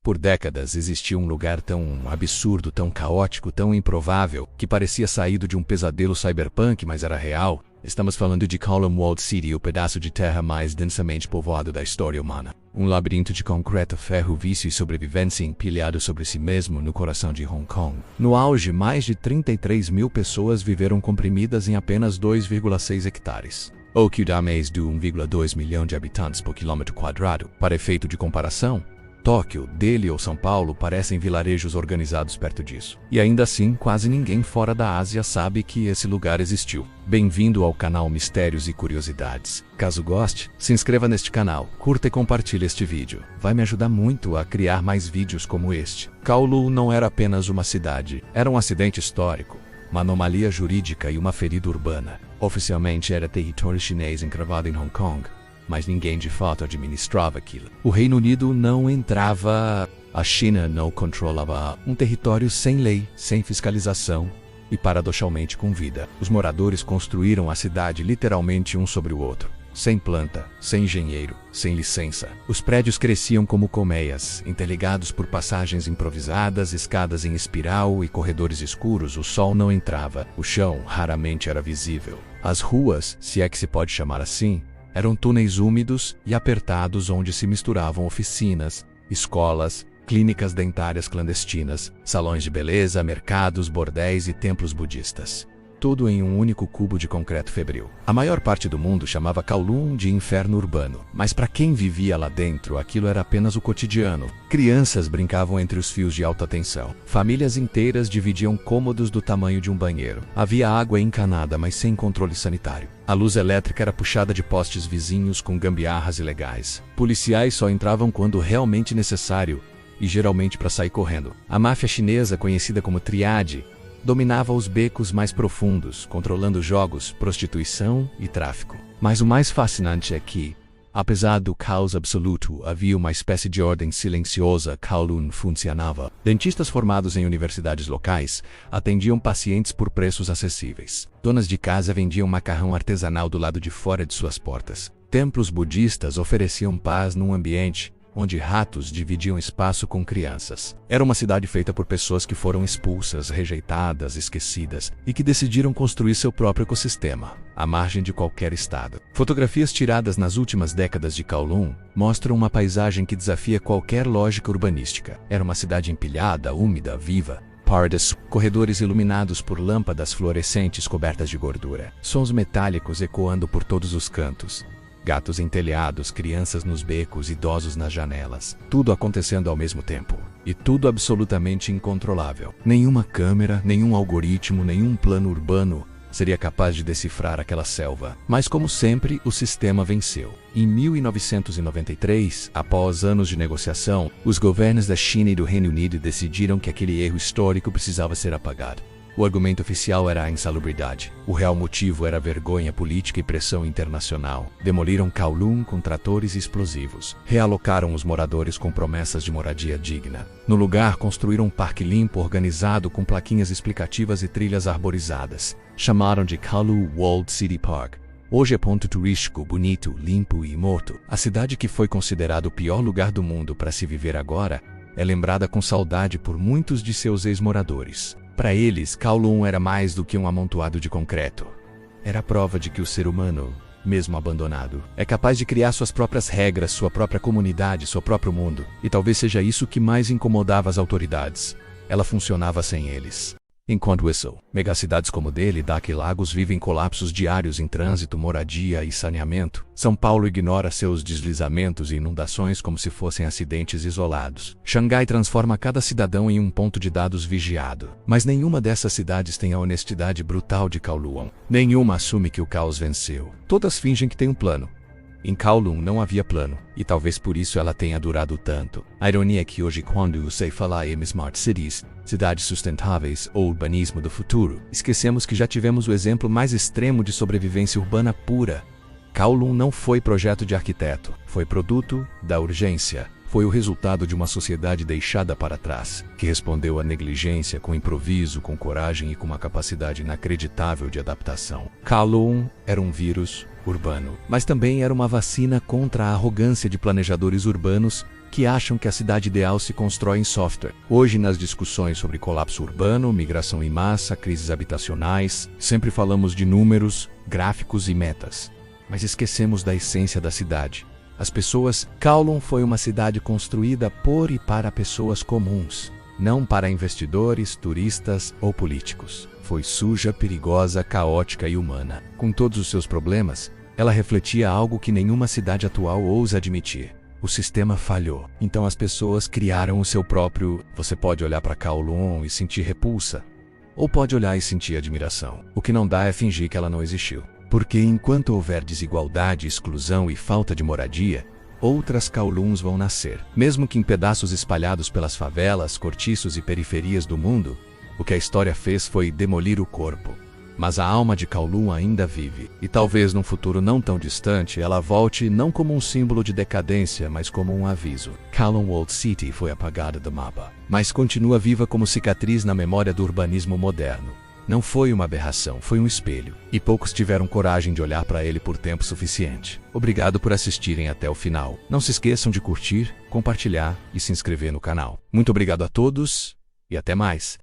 Por décadas existia um lugar tão absurdo, tão caótico, tão improvável, que parecia saído de um pesadelo cyberpunk, mas era real. Estamos falando de Kowloon Walled City, o pedaço de terra mais densamente povoado da história humana. Um labirinto de concreto, ferro, vício e sobrevivência empilhado sobre si mesmo no coração de Hong Kong. No auge, mais de 33 mil pessoas viveram comprimidas em apenas 2,6 hectares. Ou que dá mais de 1,2 milhão de habitantes por quilômetro quadrado. Para efeito de comparação, Tóquio, Delhi ou São Paulo parecem vilarejos organizados perto disso. E ainda assim, quase ninguém fora da Ásia sabe que esse lugar existiu. Bem-vindo ao canal Mistérios e Curiosidades. Caso goste, se inscreva neste canal, curta e compartilhe este vídeo. Vai me ajudar muito a criar mais vídeos como este. Kowloon não era apenas uma cidade, era um acidente histórico, uma anomalia jurídica e uma ferida urbana. Oficialmente era território chinês encravado em Hong Kong, mas ninguém de fato administrava aquilo. O Reino Unido não entrava, a China não controlava, um território sem lei, sem fiscalização e paradoxalmente com vida. Os moradores construíram a cidade literalmente um sobre o outro, sem planta, sem engenheiro, sem licença. Os prédios cresciam como colmeias, interligados por passagens improvisadas, escadas em espiral e corredores escuros. O sol não entrava, o chão raramente era visível. As ruas, se é que se pode chamar assim, eram túneis úmidos e apertados onde se misturavam oficinas, escolas, clínicas dentárias clandestinas, salões de beleza, mercados, bordéis e templos budistas. Tudo em um único cubo de concreto febril. A maior parte do mundo chamava Kowloon de inferno urbano, mas para quem vivia lá dentro, aquilo era apenas o cotidiano. Crianças brincavam entre os fios de alta tensão. Famílias inteiras dividiam cômodos do tamanho de um banheiro. Havia água encanada, mas sem controle sanitário. A luz elétrica era puxada de postes vizinhos com gambiarras ilegais. Policiais só entravam quando realmente necessário, e geralmente para sair correndo. A máfia chinesa, conhecida como Triade, dominava os becos mais profundos, controlando jogos, prostituição e tráfico. Mas o mais fascinante é que, apesar do caos absoluto, havia uma espécie de ordem silenciosa. Kowloon funcionava. Dentistas formados em universidades locais atendiam pacientes por preços acessíveis. Donas de casa vendiam macarrão artesanal do lado de fora de suas portas. Templos budistas ofereciam paz num ambiente onde ratos dividiam espaço com crianças. Era uma cidade feita por pessoas que foram expulsas, rejeitadas, esquecidas e que decidiram construir seu próprio ecossistema, à margem de qualquer estado. Fotografias tiradas nas últimas décadas de Kowloon mostram uma paisagem que desafia qualquer lógica urbanística. Era uma cidade empilhada, úmida, viva. Corredores iluminados por lâmpadas fluorescentes cobertas de gordura. Sons metálicos ecoando por todos os cantos. Gatos em telhados, crianças nos becos, idosos nas janelas. Tudo acontecendo ao mesmo tempo. E tudo absolutamente incontrolável. Nenhuma câmera, nenhum algoritmo, nenhum plano urbano seria capaz de decifrar aquela selva. Mas como sempre, o sistema venceu. Em 1993, após anos de negociação, os governos da China e do Reino Unido decidiram que aquele erro histórico precisava ser apagado. O argumento oficial era a insalubridade. O real motivo era vergonha política e pressão internacional. Demoliram Kowloon com tratores e explosivos. Realocaram os moradores com promessas de moradia digna. No lugar, construíram um parque limpo, organizado, com plaquinhas explicativas e trilhas arborizadas. Chamaram de Kowloon Walled City Park. Hoje é ponto turístico, bonito, limpo e morto. A cidade que foi considerada o pior lugar do mundo para se viver agora é lembrada com saudade por muitos de seus ex-moradores. Para eles, Kowloon era mais do que um amontoado de concreto. Era a prova de que o ser humano, mesmo abandonado, é capaz de criar suas próprias regras, sua própria comunidade, seu próprio mundo. E talvez seja isso que mais incomodava as autoridades. Ela funcionava sem eles. Enquanto isso, megacidades como Delhi, Dhaka e Lagos vivem colapsos diários em trânsito, moradia e saneamento. São Paulo ignora seus deslizamentos e inundações como se fossem acidentes isolados. Xangai transforma cada cidadão em um ponto de dados vigiado. Mas nenhuma dessas cidades tem a honestidade brutal de Kowloon. Nenhuma assume que o caos venceu. Todas fingem que tem um plano. Em Kowloon não havia plano, e talvez por isso ela tenha durado tanto. A ironia é que hoje, quando se fala em Smart Cities, cidades sustentáveis ou urbanismo do futuro, esquecemos que já tivemos o exemplo mais extremo de sobrevivência urbana pura. Kowloon não foi projeto de arquiteto, foi produto da urgência. Foi o resultado de uma sociedade deixada para trás, que respondeu à negligência com improviso, com coragem e com uma capacidade inacreditável de adaptação. Kowloon era um vírus urbano, mas também era uma vacina contra a arrogância de planejadores urbanos que acham que a cidade ideal se constrói em software. Hoje, nas discussões sobre colapso urbano, migração em massa, crises habitacionais, sempre falamos de números, gráficos e metas. Mas esquecemos da essência da cidade. As pessoas. Kowloon foi uma cidade construída por e para pessoas comuns, não para investidores, turistas ou políticos. Foi suja, perigosa, caótica e humana. Com todos os seus problemas, ela refletia algo que nenhuma cidade atual ousa admitir. O sistema falhou. Então as pessoas criaram o seu próprio. Você pode olhar para Kowloon e sentir repulsa, ou pode olhar e sentir admiração. O que não dá é fingir que ela não existiu. Porque enquanto houver desigualdade, exclusão e falta de moradia, outras Kowloons vão nascer. Mesmo que em pedaços espalhados pelas favelas, cortiços e periferias do mundo, o que a história fez foi demolir o corpo. Mas a alma de Kowloon ainda vive, e talvez num futuro não tão distante ela volte não como um símbolo de decadência, mas como um aviso. Kowloon Old City foi apagada do mapa, mas continua viva como cicatriz na memória do urbanismo moderno. Não foi uma aberração, foi um espelho, e poucos tiveram coragem de olhar para ele por tempo suficiente. Obrigado por assistirem até o final. Não se esqueçam de curtir, compartilhar e se inscrever no canal. Muito obrigado a todos, e até mais!